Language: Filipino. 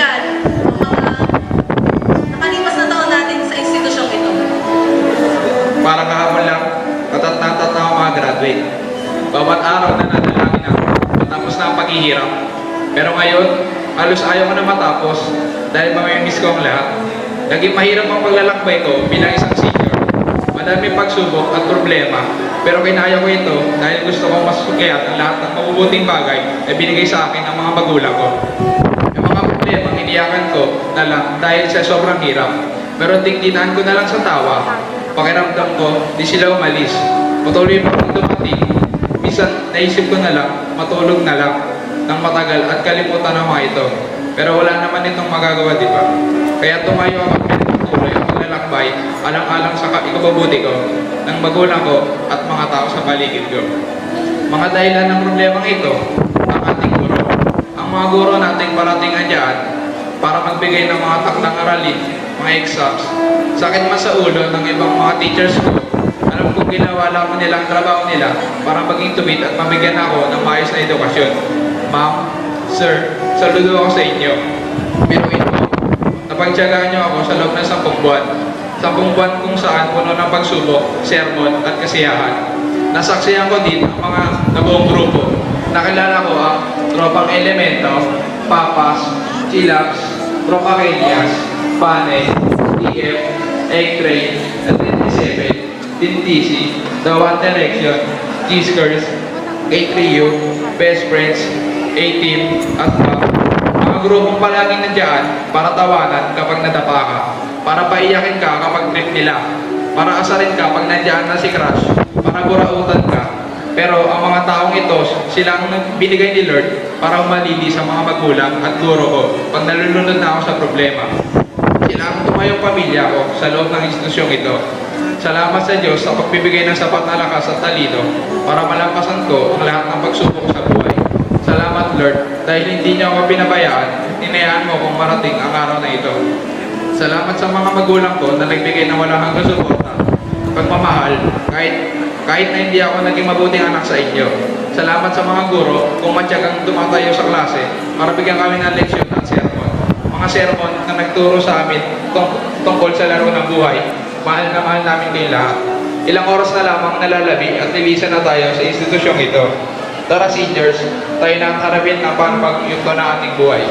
kaibigan, ang mga nakalipas na taon natin sa institusyong ito? Parang kahapon lang, katat na ako mga graduate. Bawat araw na nadalangin ako, matapos na ang paghihirap. Pero ngayon, halos ayaw ko na matapos dahil mamimiss ko ang lahat. Naging mahirap ang paglalakbay ko bilang isang senior. Madaming pagsubok at problema, pero kinaya ko ito dahil gusto kong masukayat ang lahat ng mabubuting bagay na binigay sa akin ng mga magulang ko. Yung mga problema ang iniyakan ko na lang dahil sa sobrang hirap. Pero tigdinan ko na lang sa tawa. Pakiramdam ko, di sila umalis. Patuloy pa akong dumating. Minsan, naisip ko na lang, matulog na lang ng matagal at kalimutan ang mga ito. Pero wala naman itong magagawa, di ba? Kaya tumayo ako at patuloy ang paglalakbay, alang-alang sa ikabubuti ko, ng magulang ko at mga tao sa paligid ko. Mga dahilan ng problemang ito, ang ating guro. Ang mga guro nating parating andyan para magbigay ng mga takdang aralin, mga exams. Sakit man sa ulo ng ibang mga teachers ko, alam kong ginawa lang nila ang trabaho nila para maging tuwid at mabigyan ako ng maayos na edukasyon. Ma'am, sir, saludo ako sa inyo. Biruin mo, napagtyagaan niyo ako sa loob ng 10 buwan. 10 buwan kung saan puno ng pagsubok, sermon at kasiyahan. Nasaksihan ko din ang mga nabuong grupo. Nakilala ko ang Tropang Elemento, Papas, Chilaps, Tropa Kelias, Panay, TF, Egg Train, at 27, DNTC, The One Direction, G-Skirts, A3U, Best Friends, A-Team, at mga grupong palaging nandiyan para tawanan kapag nadapa ka, para paiyakin ka kapag trip nila, para asarin ka pag nandiyan na si Crush, para burautan ka. Pero ang mga taong ito, sila ang binigay ni Lord para umalili sa mga magulang at guro ko pag nalulunod na ako sa problema. Sila ang tumayong pamilya ko sa loob ng institusyong ito. Salamat sa Diyos sa pagbibigay ng sapat na lakas at talino para malampasan ko ang lahat ng pagsubok sa buhay. Salamat Lord dahil hindi niyo ako pinabayaan, hinayaan mo kung marating ang araw na ito. Salamat sa mga magulang ko na nagbigay ng walang hanggang suporta, pagmamahal, kahit na hindi ako naging mabuting anak sa inyo. Salamat sa mga guro kung matyagang tumatayo sa klase para bigyan kami ng leksyon at sermon. Mga sermon na nagturo sa amin tungkol sa laro ng buhay. Mahal na mahal namin kayo lahat. Ilang oras na lamang nalalabi at lilisan na tayo sa institusyong ito. Tara seniors, tayo na ang harapin ng panupagyunto na ating buhay.